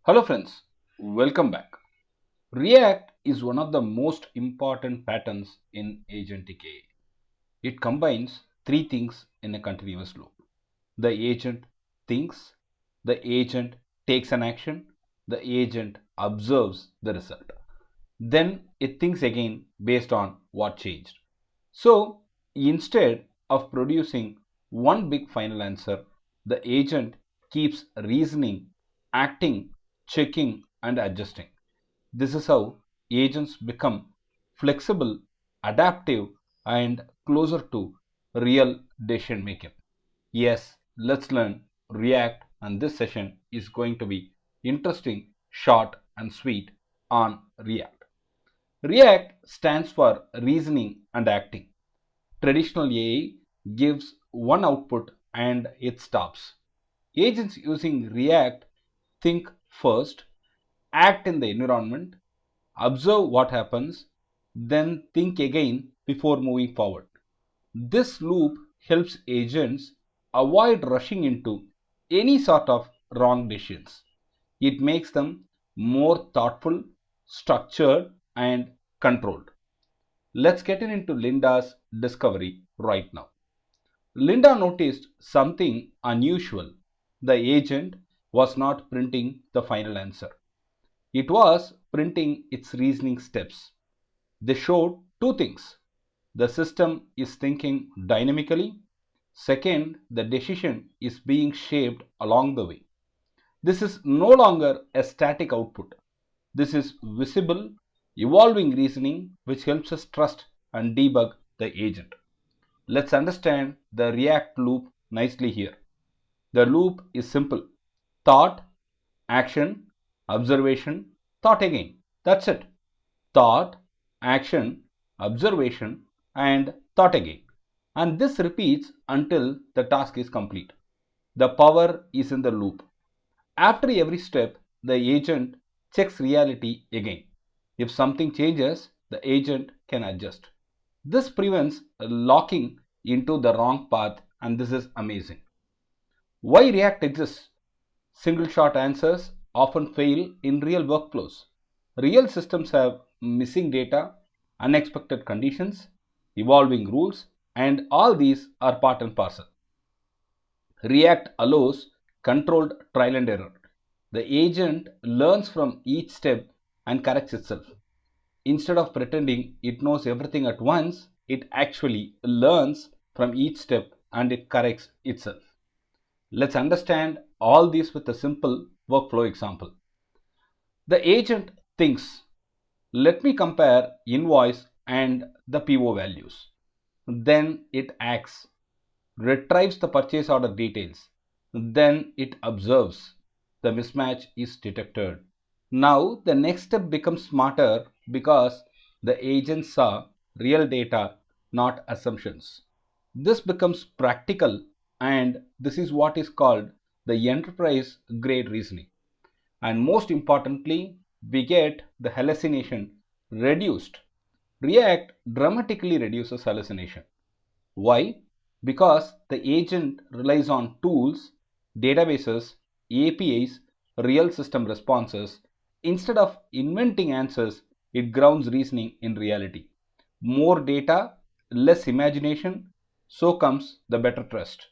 Hello friends, welcome back. ReAct is one of the most important patterns in Agentic AI. It combines three things in a continuous loop. The agent thinks, the agent takes an action, the agent observes the result. Then it thinks again based on what changed. So instead of producing one big final answer, the agent keeps reasoning, acting, checking, and adjusting. This is how agents become flexible, adaptive, and closer to real decision making. Yes, let's learn React, and this session is going to be interesting, short, and sweet on React. ReAct stands for reasoning and acting. Traditional AI gives one output and it stops. Agents using ReAct think first, act in the environment, observe what happens, then think again before moving forward. This loop helps agents avoid rushing into any sort of wrong decisions. It makes them more thoughtful, structured, and controlled. Let's get into Linda's discovery right now. Linda noticed something unusual. The agent was not printing the final answer, it was printing its reasoning steps. They showed two things: the system is thinking dynamically, second, the decision is being shaped along the way. This is no longer a static output. This is visible, evolving reasoning which helps us trust and debug the agent. Let's understand the ReAct loop nicely here. The loop is simple: thought, action, observation, thought again. That's it. Thought, action, observation, and thought again. And this repeats until the task is complete. The power is in the loop. After every step, the agent checks reality again. If something changes, the agent can adjust. This prevents locking into the wrong path, and this is amazing. Why React exists? Single shot answers often fail in real workflows. Real systems have missing data, unexpected conditions, evolving rules, and all these are part and parcel. React allows controlled trial and error. The agent learns from each step and corrects itself. Instead of pretending it knows everything at once, it actually learns from each step and it corrects itself. Let's understand all this with a simple workflow example. The agent thinks, let me compare invoice and the PO values. Then it acts, retrieves the purchase order details. Then it observes. The mismatch is detected. Now the next step becomes smarter because the agent saw real data, not assumptions. This becomes practical, and this is what is called the enterprise grade reasoning. And most importantly, we get the hallucination reduced. React dramatically reduces hallucination. Why? Because the agent relies on tools, databases, APIs, real system responses. Instead of inventing answers, it grounds reasoning in reality. More data, less imagination, so comes the better trust.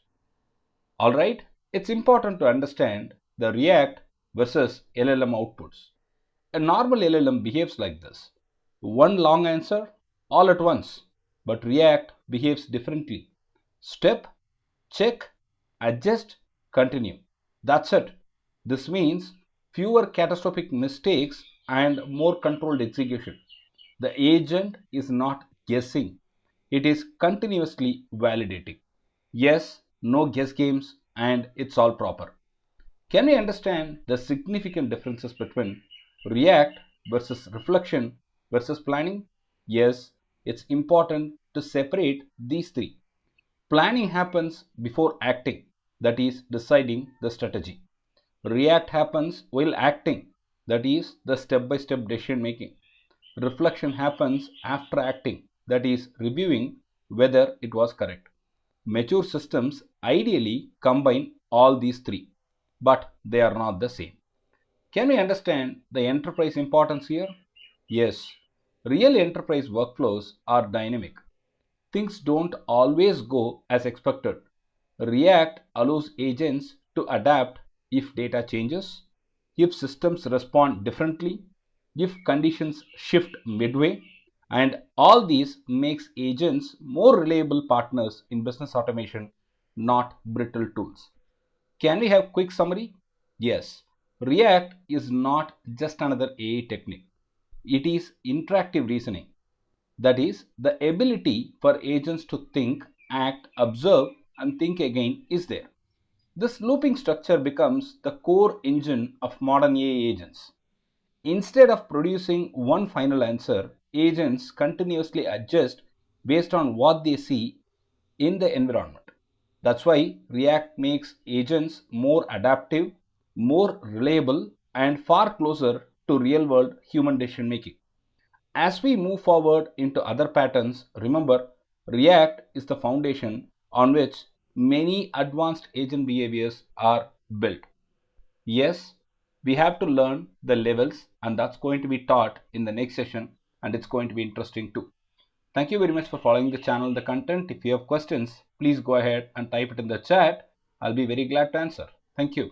Alright, it's important to understand the React versus LLM outputs. A normal LLM behaves like this: one long answer all at once, but React behaves differently. Step, check, adjust, continue. That's it. This means fewer catastrophic mistakes and more controlled execution. The agent is not guessing, it is continuously validating. Yes, no guess games, and it's all proper. Can we understand the significant differences between react versus reflection versus planning? Yes, it's important to separate these three. Planning happens before acting, that is, deciding the strategy. React happens while acting, that is, the step by step decision making. Reflection happens after acting, that is, reviewing whether it was correct. Mature systems ideally combine all these three, but they are not the same. Can we understand the enterprise importance here? Yes, real enterprise workflows are dynamic. Things don't always go as expected. React allows agents to adapt if data changes, if systems respond differently, if conditions shift midway, and all these makes agents more reliable partners in business automation, not brittle tools. Can we have quick summary? Yes. React is not just another AI technique. It is interactive reasoning. That is, the ability for agents to think, act, observe, and think again is there. This looping structure becomes the core engine of modern AI agents. Instead of producing one final answer, agents continuously adjust based on what they see in the environment. That's why React makes agents more adaptive, more reliable, and far closer to real world human decision making. As we move forward into other patterns, remember React is the foundation on which many advanced agent behaviors are built. Yes, we have to learn the levels, and that's going to be taught in the next session, and it's going to be interesting too. Thank you very much for following the channel, the content. If you have questions, please go ahead and type it in the chat. I'll be very glad to answer. Thank you.